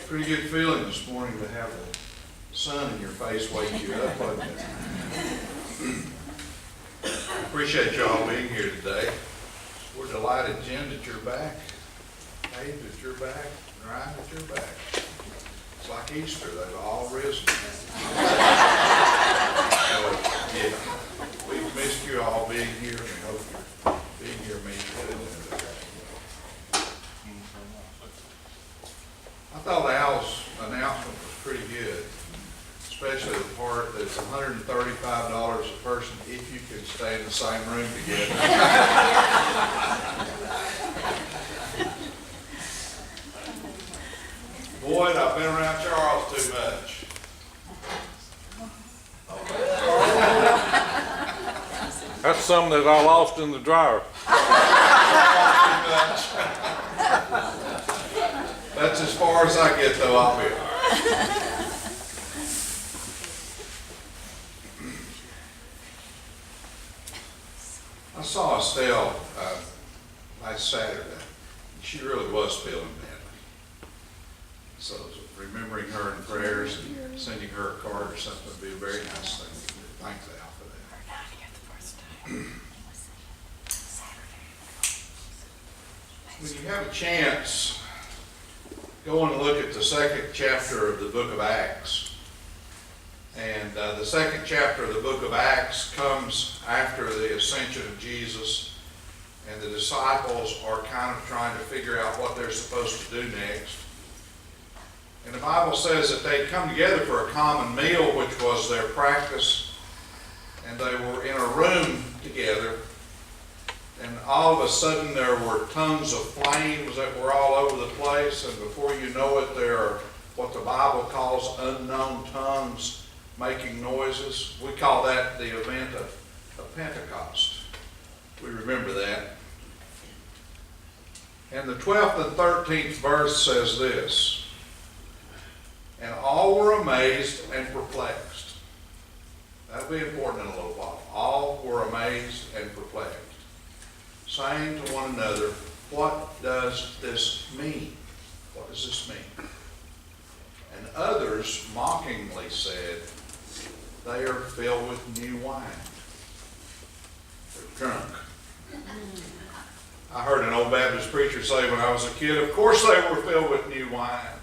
Pretty good feeling this morning to have the sun in your face wake you up, wasn't it? Appreciate you all being here today. We're delighted, Jim, that you're back. Dave, that you're back. Ryan, that you're back. It's like Easter, they've all risen. Yeah, we've missed you all being here, and we hope you're being here means good. I thought Al's announcement was pretty good, especially the part that it's $135 a person if you can stay in the same room together. Boyd, I've been around Charles too much. That's something that I lost in the dryer. That's as far as I get, though. I'll be all right. I saw Estelle last Saturday. She really was feeling badly. So remembering her in prayers and sending her a card or something would be a very nice thing. Thank Al for that. When you have a chance, go and look at the second chapter of the book of Acts. And the second chapter of the book of Acts comes after the ascension of Jesus, and the disciples are kind of trying to figure out what they're supposed to do next. And the Bible says that they'd come together for a common meal, which was their practice, and they were in a room together. And all of a sudden there were tongues of flames that were all over the place, and before you know it, there are what the Bible calls unknown tongues making noises. We call that the event of Pentecost. We remember that. And the 12th and 13th verse says this: and all were amazed and perplexed. That'll be important in a little while. All were amazed and perplexed, saying to one another, what does this mean? What does this mean? And others mockingly said, they are filled with new wine. They're drunk. I heard an old Baptist preacher say when I was a kid, of course they were filled with new wine.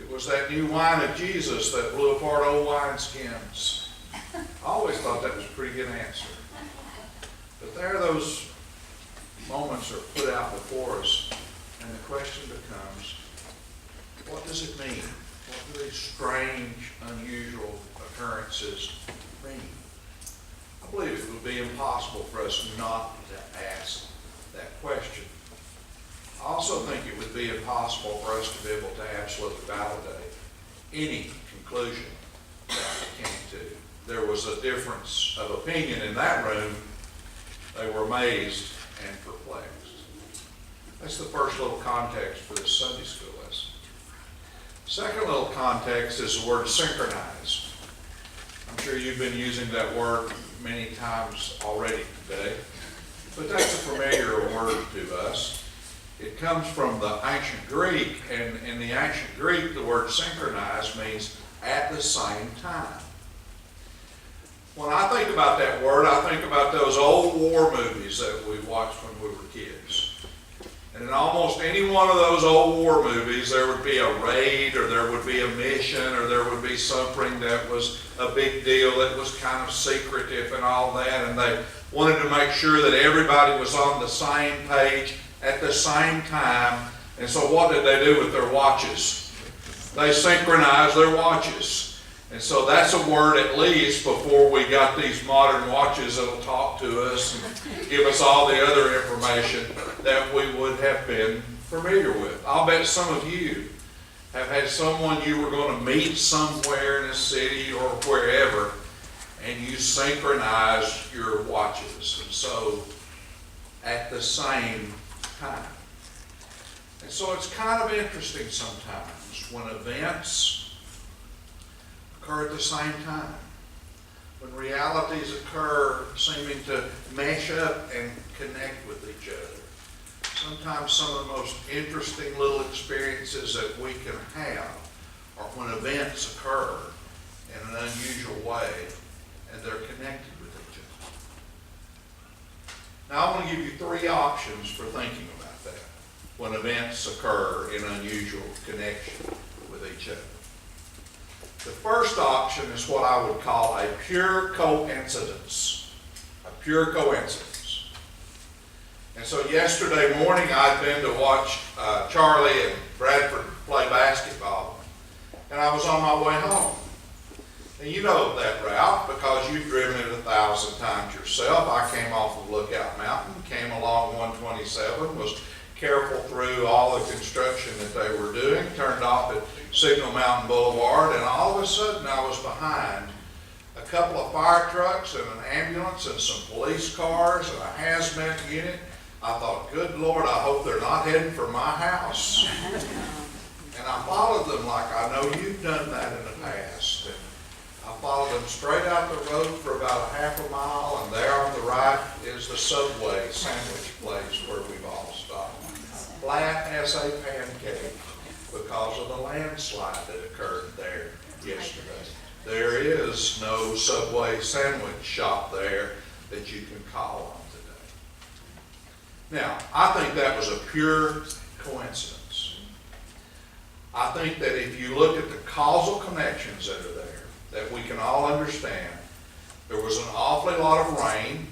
It was that new wine of Jesus that blew apart old wineskins. I always thought that was a pretty good answer. But there those moments are put out before us, and the question becomes, what does it mean? What do these strange, unusual occurrences mean? I believe it would be impossible for us not to ask that question. I also think it would be impossible for us to be able to absolutely validate any conclusion that we came to. There was a difference of opinion in that room. They were amazed and perplexed. That's the first little context for this Sunday school lesson. Second little context is the word synchronize. I'm sure you've been using that word many times already today, but that's a familiar word to us. It comes from the ancient Greek, and in the ancient Greek, the word synchronize means at the same time. When I think about that word, I think about those old war movies that we watched when we were kids. And in almost any one of those old war movies, there would be a raid, or there would be a mission, or there would be something that was a big deal that was kind of secretive and all that. And they wanted to make sure that everybody was on the same page at the same time. And so what did they do with their watches? They synchronized their watches. And so that's a word, at least, before we got these modern watches that'll talk to us and give us all the other information that we would have been familiar with. I'll bet some of you have had someone you were going to meet somewhere in a city or wherever, and you synchronized your watches. And so at the same time. And so it's kind of interesting sometimes when events occur at the same time, when realities occur seeming to mesh up and connect with each other. Sometimes some of the most interesting little experiences that we can have are when events occur in an unusual way and they're connected with each other. Now I want to give you three options for thinking about that when events occur in unusual connection with each other. The first option is what I would call a pure coincidence. A pure coincidence. And so yesterday morning I'd been to watch Charlie and Bradford play basketball. And I was on my way home. And you know that route because you've driven it 1,000 times yourself. I came off of Lookout Mountain, came along 127, was careful through all the construction that they were doing, turned off at Signal Mountain Boulevard, and all of a sudden I was behind a couple of fire trucks and an ambulance and some police cars and a hazmat unit. I thought, good Lord, I hope they're not heading for my house. And I followed them like I know you've done that in the past. And I followed them straight out the road for about a half a mile, and there on the right is the Subway sandwich place where we've all stopped. Flat as a pancake because of the landslide that occurred there yesterday. There is no Subway sandwich shop there that you can call on today. Now, I think that was a pure coincidence. I think that if you look at the causal connections that are there, that we can all understand, there was an awfully lot of rain.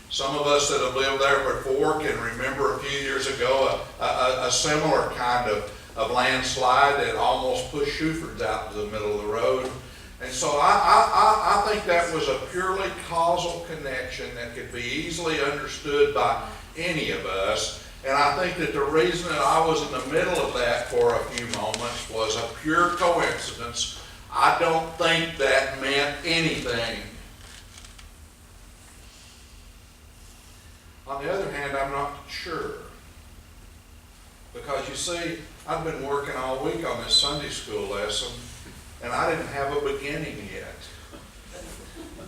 Some of us that have lived there before can remember a few years ago a similar kind of landslide that almost pushed Shuford out to the middle of the road. And so I think that was a purely causal connection that could be easily understood by any of us. And I think that the reason that I was in the middle of that for a few moments was a pure coincidence. I don't think that meant anything. On the other hand, I'm not sure. Because you see, I've been working all week on this Sunday school lesson, and I didn't have a beginning yet.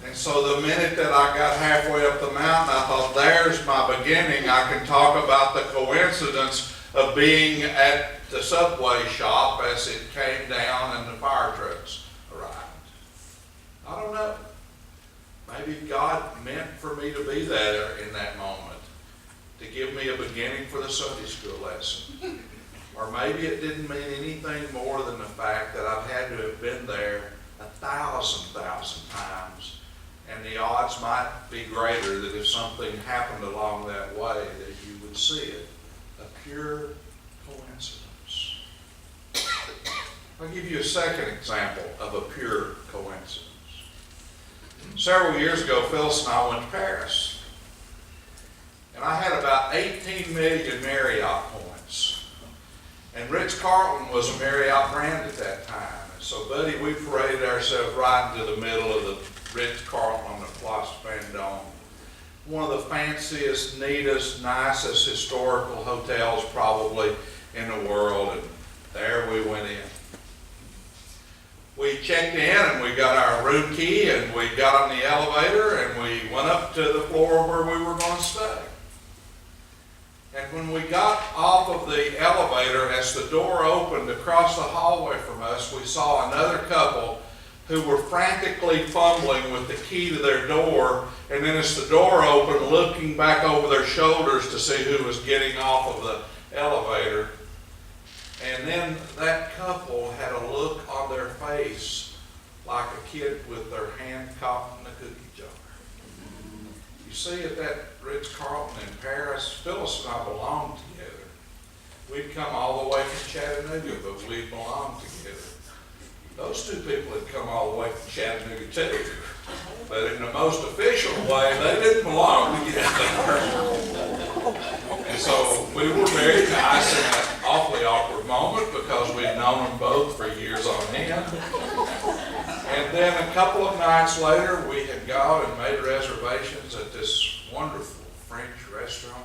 And so the minute that I got halfway up the mountain, I thought, there's my beginning. I can talk about the coincidence of being at the Subway shop as it came down and the fire trucks arrived. I don't know. Maybe God meant for me to be there in that moment, to give me a beginning for the Sunday school lesson. Or maybe it didn't mean anything more than the fact that I've had to have been there 1,000 times. And the odds might be greater that if something happened along that way, that you would see it. A pure coincidence. I'll give you a second example of a pure coincidence. Several years ago, Phyllis and I went to Paris. And I had about 18 million Marriott points. And Ritz-Carlton was a Marriott brand at that time. And so, buddy, we paraded ourselves right into the middle of the Ritz-Carlton on the Place Vendôme. One of the fanciest, neatest, nicest historical hotels probably in the world. And there we went in. We checked in and we got our room key and we got on the elevator and we went up to the floor where we were going to stay. And when we got off of the elevator, as the door opened across the hallway from us, we saw another couple who were frantically fumbling with the key to their door, and then as the door opened, looking back over their shoulders to see who was getting off of the elevator. And then that couple had a look on their face like a kid with their hand caught in the cookie jar. You see, at that Ritz-Carlton in Paris, Phyllis and I belonged together. We'd come all the way from Chattanooga, but we belonged together. Those two people had come all the way from Chattanooga too, but in the most official way, they didn't belong together. And so we were very nice in that awfully awkward moment because we'd known them both for years on end. And then a couple of nights later, we had gone and made reservations at this wonderful French restaurant.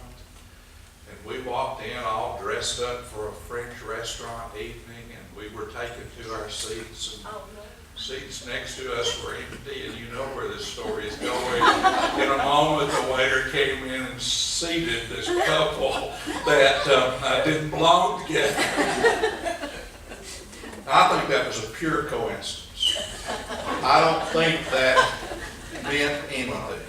And we walked in all dressed up for a French restaurant evening, and we were taken to our seats. And Seats next to us were empty, and you know where this story is going. In a moment, the waiter came in and seated this couple that didn't belong together. I think that was a pure coincidence. I don't think that meant anything.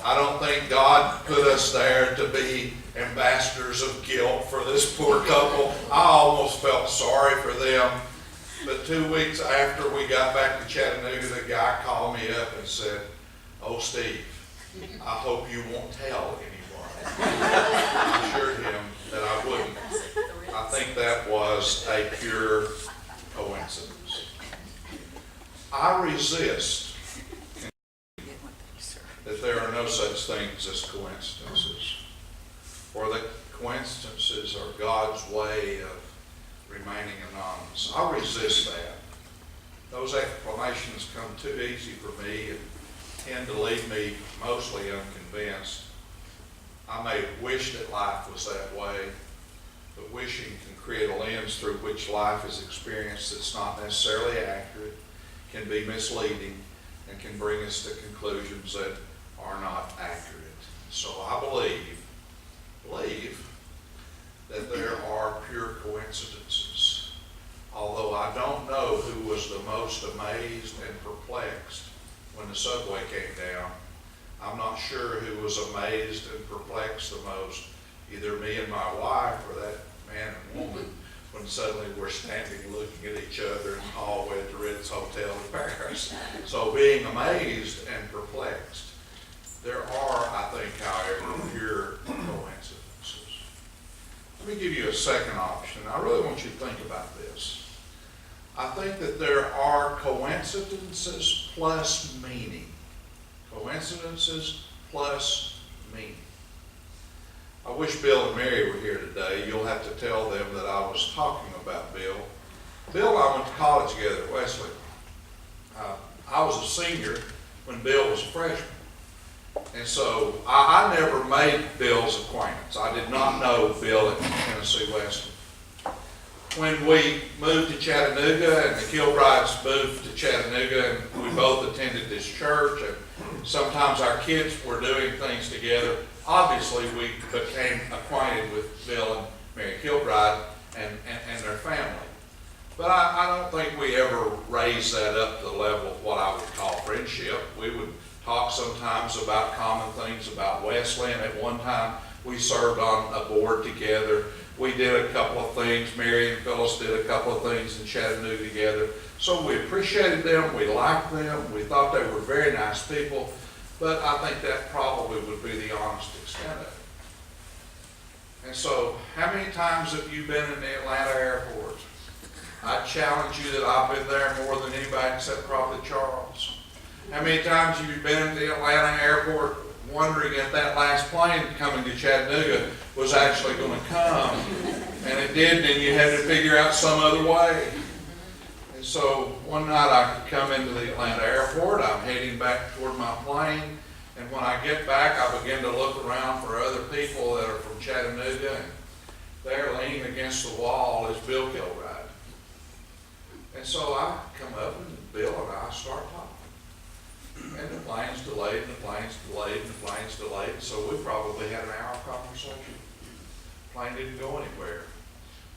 I don't think God put us there to be ambassadors of guilt for this poor couple. I almost felt sorry for them. But 2 weeks after we got back to Chattanooga, the guy called me up and said, "Oh, Steve, I hope you won't tell anyone." I assured him that I wouldn't. I think that was a pure coincidence. I resist that there are no such things as coincidences, or that coincidences are God's way of remaining anonymous. I resist that. Those explanations come too easy for me and tend to leave me mostly unconvinced. I may wish that life was that way, but wishing can create a lens through which life is experienced that's not necessarily accurate, can be misleading, and can bring us to conclusions that are not accurate. So I believe that there are pure coincidences. Although I don't know who was the most amazed and perplexed when the subway came down. I'm not sure who was amazed and perplexed the most, either me and my wife or that man and woman, when suddenly we're standing looking at each other in the hallway at the Ritz Hotel in Paris. So being amazed and perplexed. There are, I think, however, pure coincidences. Let me give you a second option. I really want you to think about this. I think that there are coincidences plus meaning. Coincidences plus meaning. I wish Bill and Mary were here today. You'll have to tell them that I was talking about Bill. Bill and I went to college together at Wesley. I was a senior when Bill was a freshman. And so I never made Bill's acquaintance. I did not know Bill at Tennessee Western. When we moved to Chattanooga and the Kilbrides moved to Chattanooga and we both attended this church and sometimes our kids were doing things together, obviously we became acquainted with Bill and Mary Kilbride and their family. But I don't think we ever raised that up to the level of what I would call friendship. We would talk sometimes about common things about Wesley, and at one time we served on a board together. We did a couple of things. Mary and Phyllis did a couple of things in Chattanooga together. So we appreciated them, we liked them, we thought they were very nice people, but I think that probably would be the honest extent of it. And so, how many times have you been in the Atlanta airport? I challenge you that I've been there more than anybody except probably Charles. How many times have you been at the Atlanta airport wondering if that last plane coming to Chattanooga was actually going to come? And it did, and you had to figure out some other way. And so one night I come into the Atlanta airport, I'm heading back toward my plane, and when I get back I begin to look around for other people that are from Chattanooga, and there leaning against the wall is Bill Kilbride. And so I come up and Bill and I start talking. And the plane's delayed, and the plane's delayed, and the plane's delayed. So we probably had an hour conversation. The plane didn't go anywhere.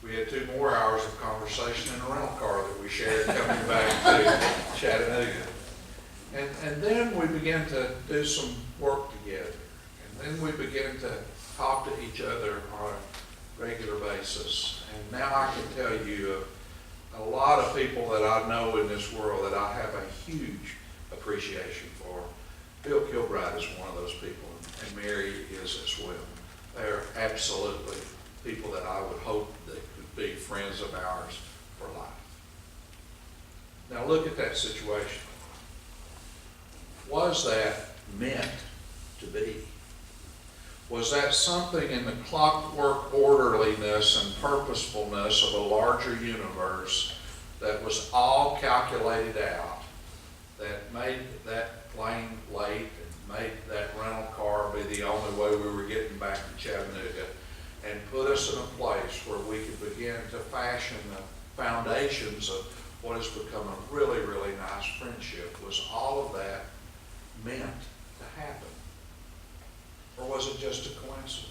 We had 2 more hours of conversation in a rental car that we shared coming back to Chattanooga. And then we began to do some work together. And then we began to talk to each other on a regular basis. And now I can tell you a lot of people that I know in this world that I have a huge appreciation for. Bill Kilbride is one of those people, and Mary is as well. They're absolutely people that I would hope that could be friends of ours for life. Now look at that situation. Was that meant to be? Was that something in the clockwork orderliness and purposefulness of a larger universe that was all calculated out, that made that plane late and made that rental car be the only way we were getting back to Chattanooga, and put us in a place where we could begin to fashion the foundations of what has become a really, really nice friendship was all of that meant to happen? Or was it just a coincidence?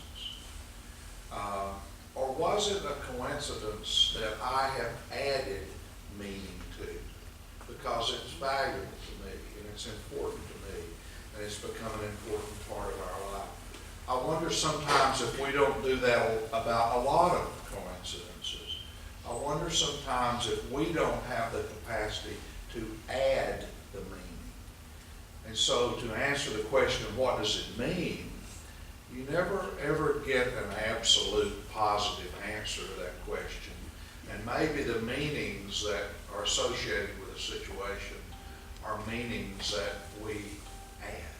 Or was it a coincidence that I have added meaning to? Because it's valuable to me, and it's important to me, and it's become an important part of our life. I wonder sometimes if we don't do that about a lot of coincidences. I wonder sometimes if we don't have the capacity to add the meaning. And so to answer the question of what does it mean, you never ever get an absolute positive answer to that question. And maybe the meanings that are associated with a situation are meanings that we add.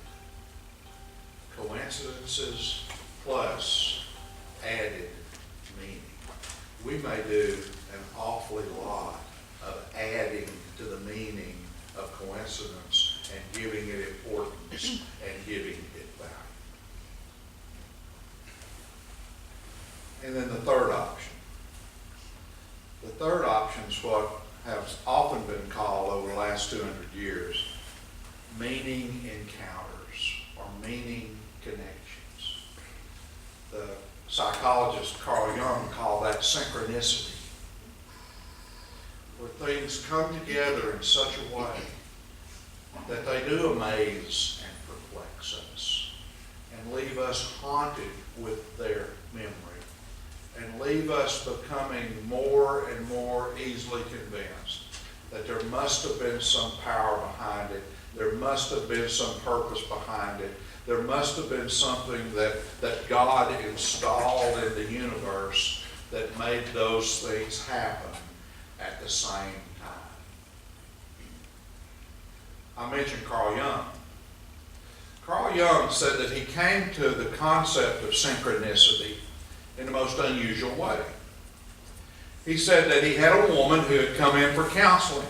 Coincidences plus added meaning. We may do an awfully lot of adding to the meaning of coincidence and giving it importance and giving it value. And then the third option. The third option is what has often been called over the last 200 years meaning encounters or meaning connections. The psychologist Carl Jung called that synchronicity, where things come together in such a way that they do amaze and perplex us and leave us haunted with their memory and leave us becoming more and more easily convinced that there must have been some power behind it, there must have been some purpose behind it, there must have been something that God installed in the universe that made those things happen at the same time. I mentioned Carl Jung. Carl Jung said that he came to the concept of synchronicity in the most unusual way. He said that he had a woman who had come in for counseling,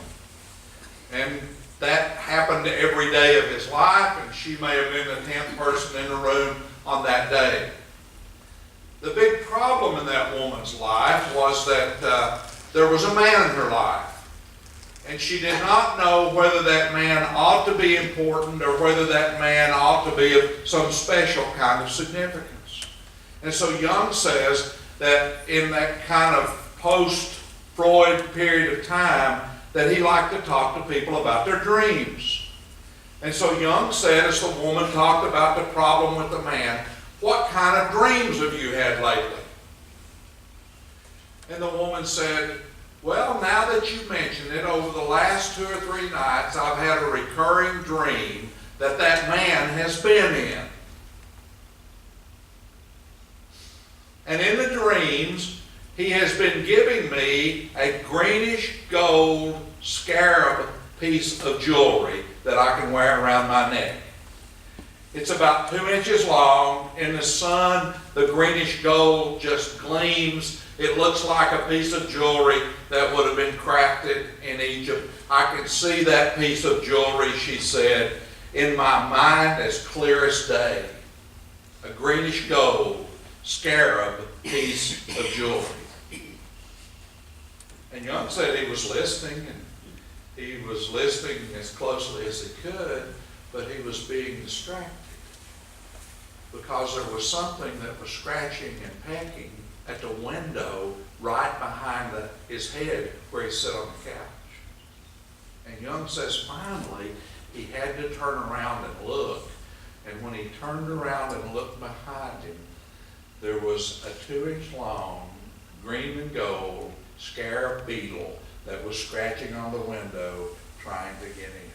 and that happened every day of his life, and she may have been the 10th person in the room on that day. The big problem in that woman's life was that there was a man in her life, and she did not know whether that man ought to be important or whether that man ought to be of some special kind of significance. And so Jung says that in that kind of post-Freud period of time that he liked to talk to people about their dreams. And so Jung said, as the woman talked about the problem with the man, what kind of dreams have you had lately? And the woman said, well, now that you mention it, over the last 2 or 3 nights, I've had a recurring dream that man has been in. And in the dreams, he has been giving me a greenish gold scarab piece of jewelry that I can wear around my neck. It's about 2 inches long. In the sun, the greenish gold just gleams. It looks like a piece of jewelry that would have been crafted in Egypt. I can see that piece of jewelry, she said, in my mind as clear as day. A greenish gold scarab piece of jewelry. And Jung said he was listening, and he was listening as closely as he could, but he was being distracted because there was something that was scratching and pecking at the window right behind his head where he sat on the couch. And Jung says finally he had to turn around and look, and when he turned around and looked behind him, there was a 2-inch long green and gold scarab beetle that was scratching on the window trying to get in.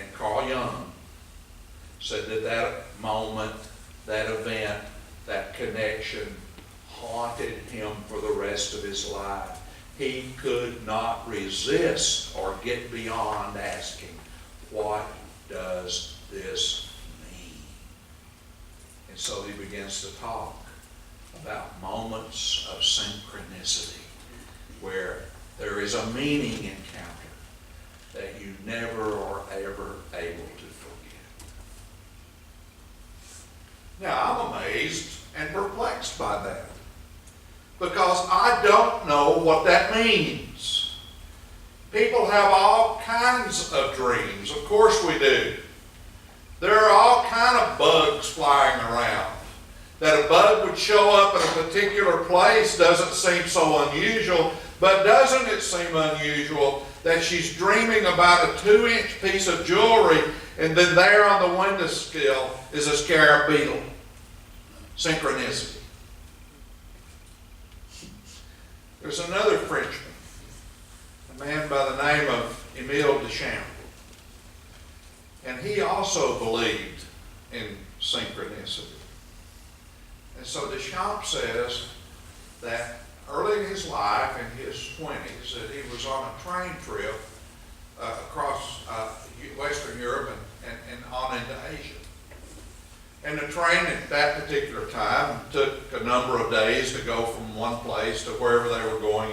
And Carl Jung said that that moment, that event, that connection haunted him for the rest of his life. He could not resist or get beyond asking, what does this mean? And so he begins to talk about moments of synchronicity where there is a meaning encounter that you never are ever able to forget. Now, I'm amazed and perplexed by that because I don't know what that means. People have all kinds of dreams. Of course we do. There are all kind of bugs flying around. That a bug would show up in a particular place doesn't seem so unusual, but doesn't it seem unusual that she's dreaming about a 2-inch piece of jewelry and then there on the windowsill is a scarab beetle? Synchronicity. There's another Frenchman, a man by the name of Emile Deschamps, and he also believed in synchronicity. And so Deschamps says that early in his life, in his 20s, that he was on a train trip across Western Europe and on into Asia. And the train at that particular time took a number of days to go from one place to wherever they were going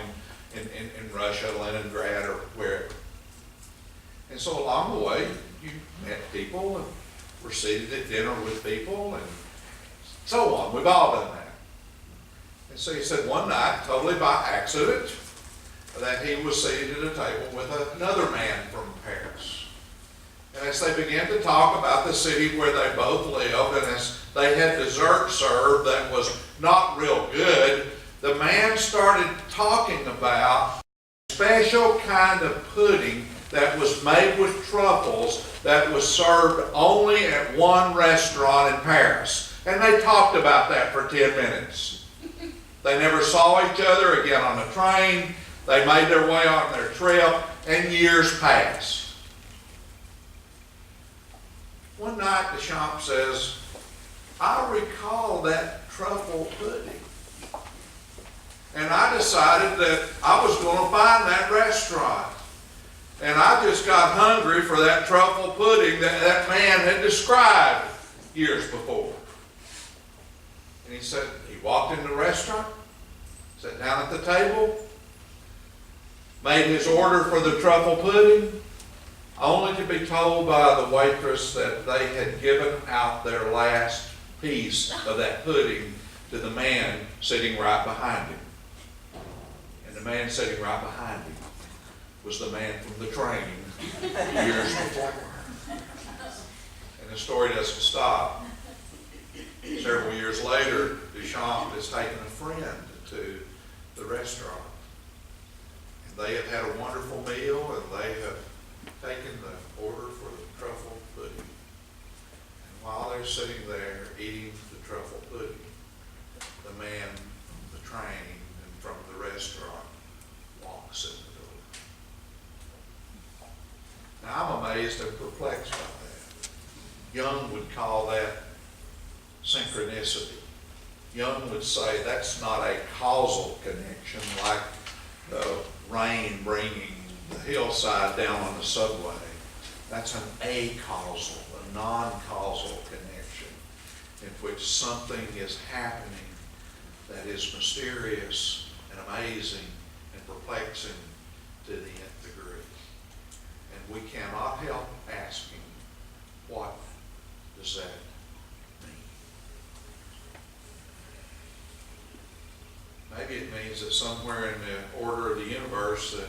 in Russia, Leningrad, or wherever. And so along the way, you met people and were seated at dinner with people and so on. We've all done that. And so he said one night, totally by accident, that he was seated at a table with another man from Paris. And as they began to talk about the city where they both lived, and as they had dessert served that was not real good, the man started talking about a special kind of pudding that was made with truffles that was served only at one restaurant in Paris. And they talked about that for 10 minutes. They never saw each other again on the train. They made their way on their trip, and years passed. One night, Deschamps says, I recall that truffle pudding. And I decided that I was going to find that restaurant. And I just got hungry for that truffle pudding that that man had described years before. And he said, he walked into the restaurant, sat down at the table, made his order for the truffle pudding, only to be told by the waitress that they had given out their last piece of that pudding to the man sitting right behind him. And the man sitting right behind him was the man from the train years before. And the story doesn't stop. Several years later, Deschamps has taken a friend to the restaurant. And they have had a wonderful meal, and they have taken the order for the truffle pudding. And while they're sitting there eating the truffle pudding, the man from the train and from the restaurant walks in the door. Now I'm amazed and perplexed by that. Young would call that synchronicity. Young would say that's not a causal connection like the rain bringing the hillside down on the subway. That's an acausal, a non-causal connection in which something is happening that is mysterious and amazing and perplexing to the nth degree. And we cannot help asking, what does that mean? Maybe it means that somewhere in the order of the universe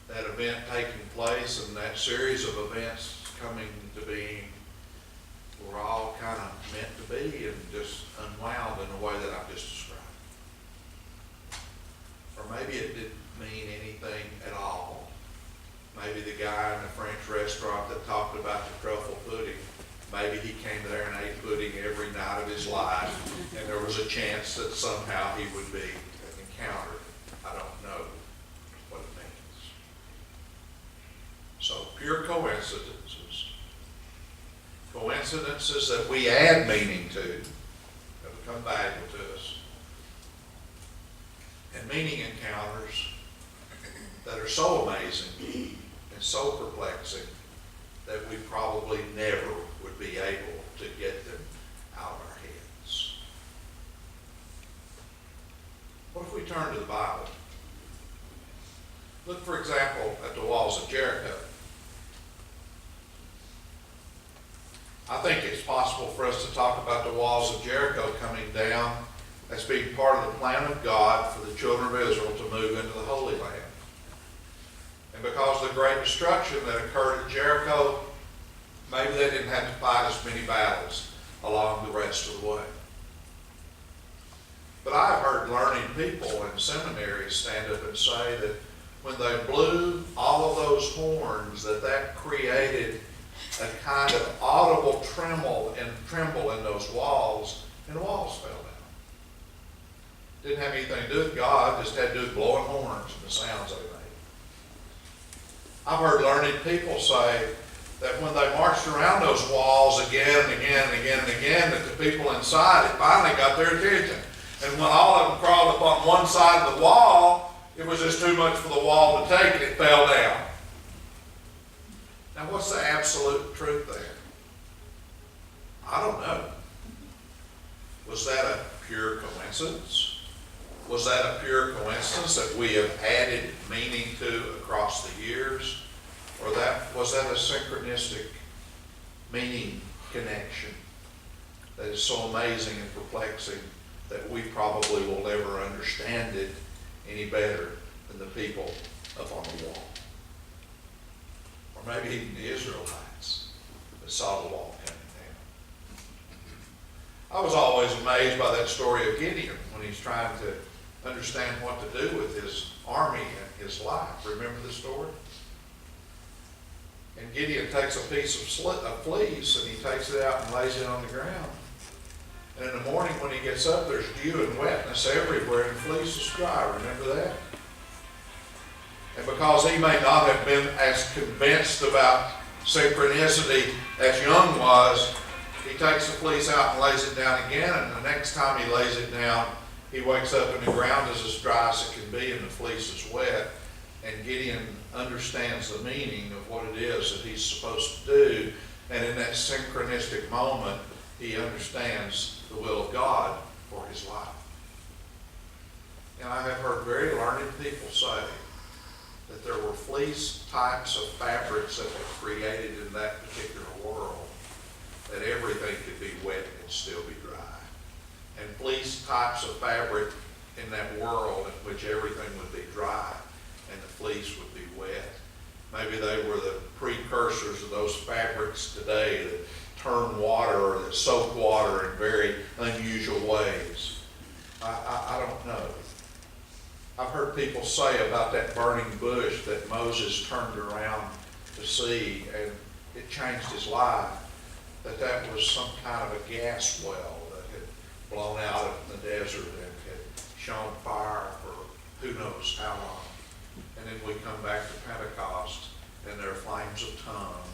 that event taking place and that series of events coming to being were all kind of meant to be and just unwound in the way that I've just described. Or maybe it didn't mean anything at all. Maybe the guy in the French restaurant that talked about the truffle pudding, maybe he came there and ate pudding every night of his life, and there was a chance that somehow he would be encountered. I don't know what it means. So pure coincidences. Coincidences that we add meaning to, that become valuable to us. And meaning encounters that are so amazing and so perplexing that we probably never would be able to get them out of our heads. What if we turn to the Bible? Look, for example, at the walls of Jericho. I think it's possible for us to talk about the walls of Jericho coming down as being part of the plan of God for the children of Israel to move into the Holy Land. because of the great destruction that occurred at Jericho, maybe they didn't have to fight as many battles along the rest of the way. But I've heard learning people in seminaries stand up and say that when they blew all of those horns, that created a kind of audible tremble in those walls, and the walls fell down. Didn't have anything to do with God, just had to do with blowing horns and the sounds they made. I've heard learned people say that when they marched around those walls again and again and again and again, that the people inside, it finally got their attention. And when all of them crawled up on one side of the wall, it was just too much for the wall to take and it fell down. Now what's the absolute truth there? I don't know. Was that a pure coincidence? Was that a pure coincidence that we have added meaning to across the years? Or was that a synchronistic meaning connection that is so amazing and perplexing that we probably will never understand it any better than the people up on the wall? Or maybe even the Israelites that saw the wall coming down. I was always amazed by that story of Gideon when he's trying to understand what to do with his army and his life. Remember the story? And Gideon takes a piece of fleece and he takes it out and lays it on the ground. And in the morning when he gets up, there's dew and wetness everywhere and the fleece is dry. Remember that? And because he may not have been as convinced about synchronicity as Young was, he takes the fleece out and lays it down again, and the next time he lays it down, he wakes up and the ground is as dry as it can be and the fleece is wet. And Gideon understands the meaning of what it is that he's supposed to do. And in that synchronistic moment, he understands the will of God for his life. And I have heard very learned people say that there were fleece types of fabrics that were created in that particular world, that everything could be wet and still be dry. And fleece types of fabric in that world in which everything would be dry and the fleece would be wet. Maybe they were the precursors of those fabrics today that turn water or that soak water in very unusual ways. I don't know. I've heard people say about that burning bush that Moses turned around to see and it changed his life, that was some kind of a gas well that had blown out in the desert and had shown fire for who knows how long. And then we come back to Pentecost and there are flames of tongue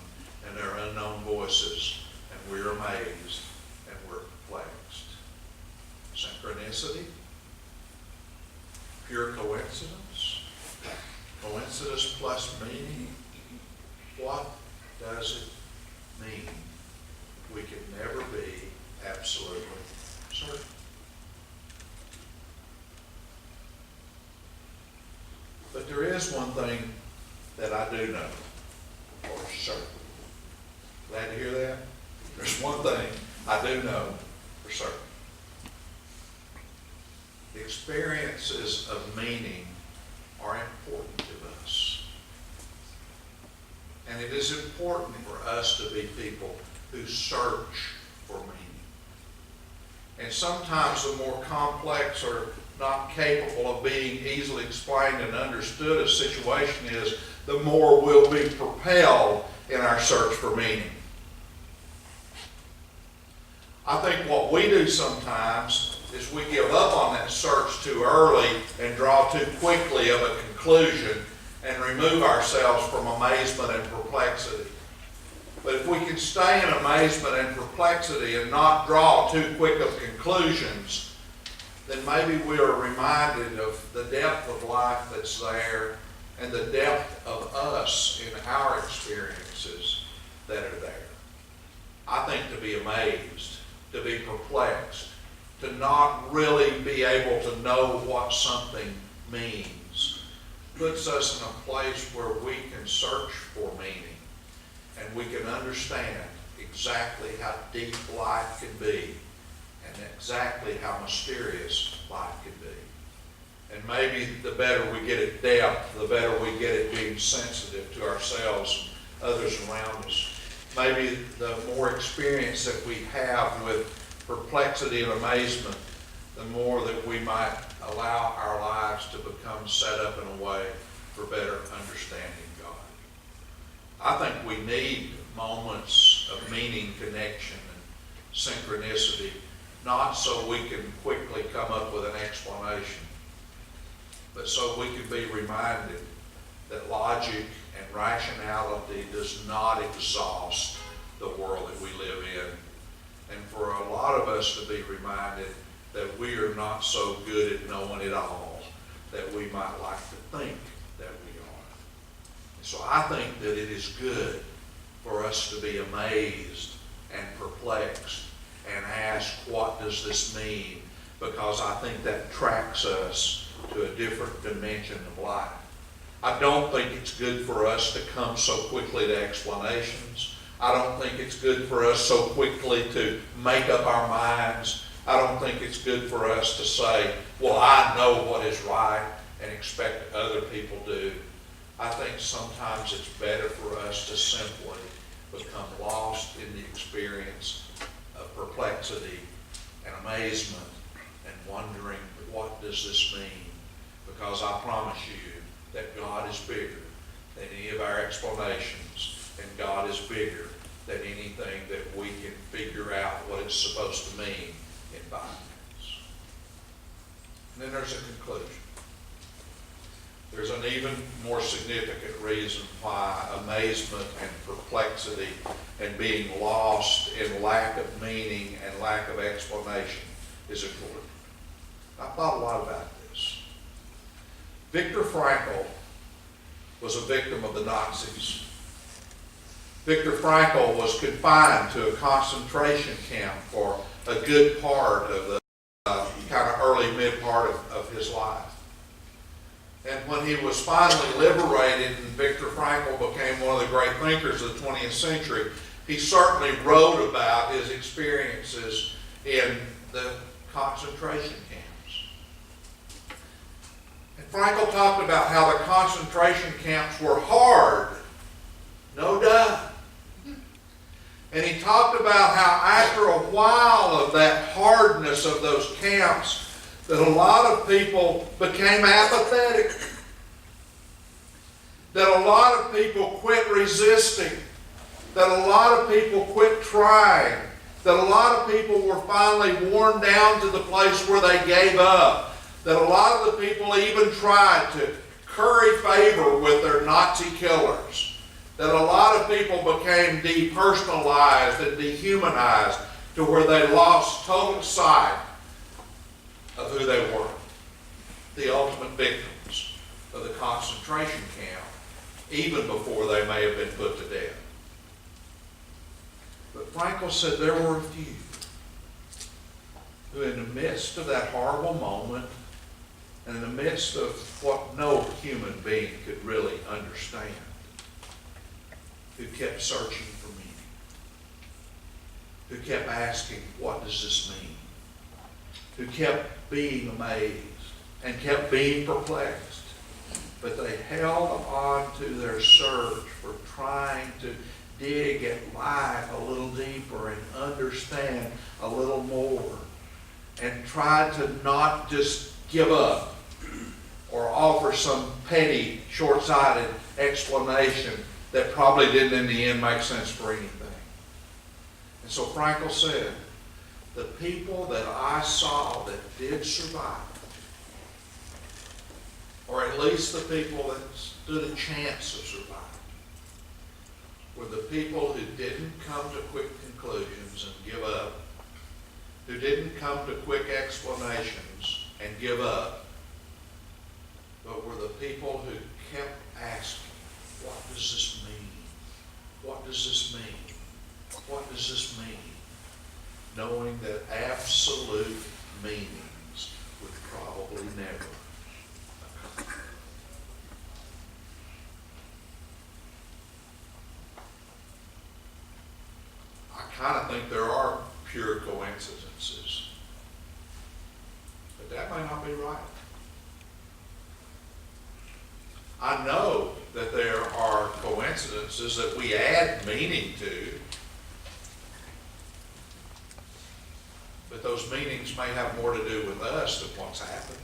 and there are unknown voices and we're amazed and we're perplexed. Synchronicity? Pure coincidence? Coincidence plus meaning? What does it mean? We can never be absolutely certain. But there is one thing that I do know for certain. Glad to hear that? There's one thing I do know for certain. The experiences of meaning are important to us. And it is important for us to be people who search for meaning. And sometimes the more complex or not capable of being easily explained and understood a situation is, the more we'll be propelled in our search for meaning. I think what we do sometimes is we give up on that search too early and draw too quickly of a conclusion and remove ourselves from amazement and perplexity. But if we can stay in amazement and perplexity and not draw too quick of conclusions, then maybe we are reminded of the depth of life that's there and the depth of us in our experiences that are there. I think to be amazed, to be perplexed, to not really be able to know what something means, puts us in a place where we can search for meaning and we can understand exactly how deep life can be and exactly how mysterious life can be. And maybe the better we get at depth, the better we get at being sensitive to ourselves and others around us. Maybe the more experience that we have with perplexity and amazement, the more that we might allow our lives to become set up in a way for better understanding God. I think we need moments of meaning, connection, and synchronicity, not so we can quickly come up with an explanation, but so we can be reminded that logic and rationality does not exhaust the world that we live in. And for a lot of us to be reminded that we are not so good at knowing it all that we might like to think that we are. And so I think that it is good for us to be amazed and perplexed and ask, what does this mean? Because I think that tracks us to a different dimension of life. I don't think it's good for us to come so quickly to explanations. I don't think it's good for us so quickly to make up our minds. I don't think it's good for us to say, well, I know what is right and expect other people do. I think sometimes it's better for us to simply become lost in the experience of perplexity and amazement and wondering, what does this mean? Because I promise you that God is bigger than any of our explanations, and God is bigger than anything that we can figure out what it's supposed to mean in 5 minutes. And then there's a conclusion. There's an even more significant reason why amazement and perplexity and being lost in lack of meaning and lack of explanation is important. I thought a lot about this. Viktor Frankl was a victim of the Nazis. Viktor Frankl was confined to a concentration camp for a good part of the kind of early mid part of his life. And when he was finally liberated and Viktor Frankl became one of the great thinkers of the 20th century, he certainly wrote about his experiences in the concentration camps. And Frankl talked about how the concentration camps were hard, no doubt. And he talked about how after a while of that hardness of those camps, that a lot of people became apathetic. That a lot of people quit resisting. That a lot of people quit trying. That a lot of people were finally worn down to the place where they gave up. That a lot of the people even tried to curry favor with their Nazi killers. That a lot of people became depersonalized and dehumanized to where they lost total sight of who they were. The ultimate victims of the concentration camp, even before they may have been put to death. But Frankl said there were a few who in the midst of that horrible moment and in the midst of what no human being could really understand, who kept searching for meaning, who kept asking, what does this mean? Who kept being amazed and kept being perplexed. But they held on to their search for trying to dig at life a little deeper and understand a little more, and tried to not just give up or offer some petty, short-sighted explanation that probably didn't in the end make sense for anything. And so Frankl said, the people that I saw that did survive, or at least the people that stood a chance of surviving, were the people who didn't come to quick conclusions and give up, who didn't come to quick explanations and give up, but were the people who kept asking, what does this mean? What does this mean? What does this mean? Knowing that absolute meanings would probably never occur. I kind of think there are pure coincidences, but that may not be right. I know that there are coincidences that we add meaning to, but those meanings may have more to do with us than what's happened.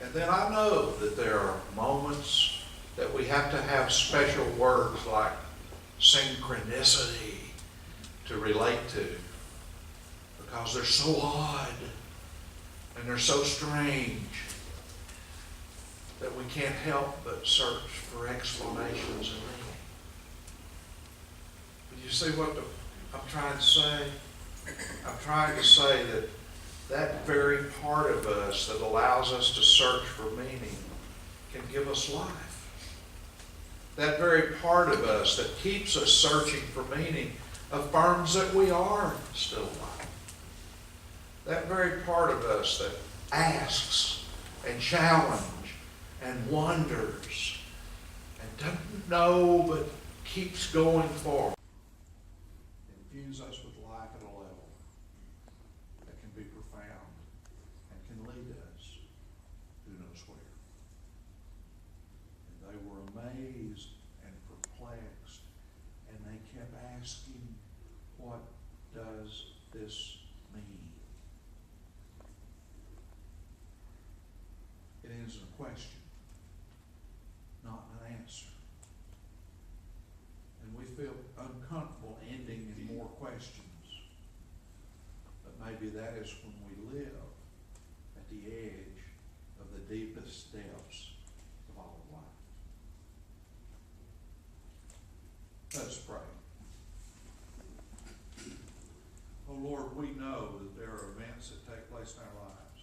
And then I know that there are moments that we have to have special words like synchronicity to relate to, because they're so odd and they're so strange that we can't help but search for explanations and meaning. But you see what I'm trying to say? I'm trying to say that that very part of us that allows us to search for meaning can give us life. That very part of us that keeps us searching for meaning affirms that we are still alive. That very part of us that asks and challenges and wonders and doesn't know but keeps going forward. Infuse us with life at a level that can be profound and can lead us who knows where. And they were amazed and perplexed, and they kept asking, what does this mean? It ends in a question, not an answer. And we feel uncomfortable ending in more questions. But maybe that is when we live at the edge of the deepest depths of all of life. Let's pray. Oh Lord, we know that there are events that take place in our lives,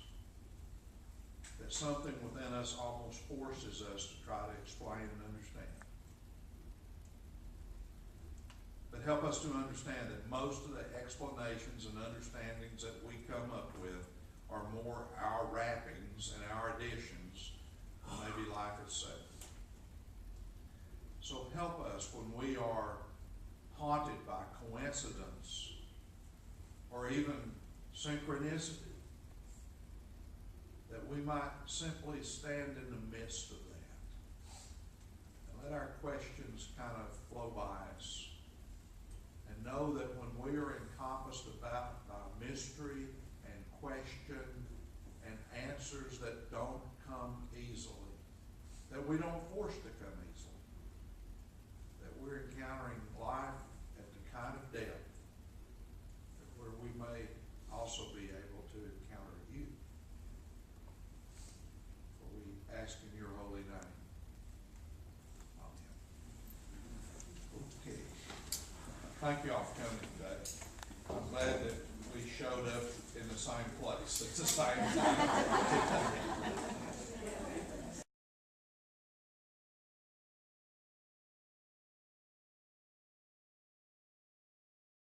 that something within us almost forces us to try to explain and understand. But help us to understand that most of the explanations and understandings that we come up with are more our wrappings and our additions than maybe life itself. So help us when we are haunted by coincidence or even synchronicity, that we might simply stand in the midst of that and let our questions kind of flow by us, and know that when we are encompassed about by mystery and question and answers that don't come easily, that we don't force to come easily, that we're encountering life at the kind of depth where we may also be able to encounter you. For we ask in your holy name. Amen. Okay. Thank you all for coming today. I'm glad that we showed up in the same place at the same time.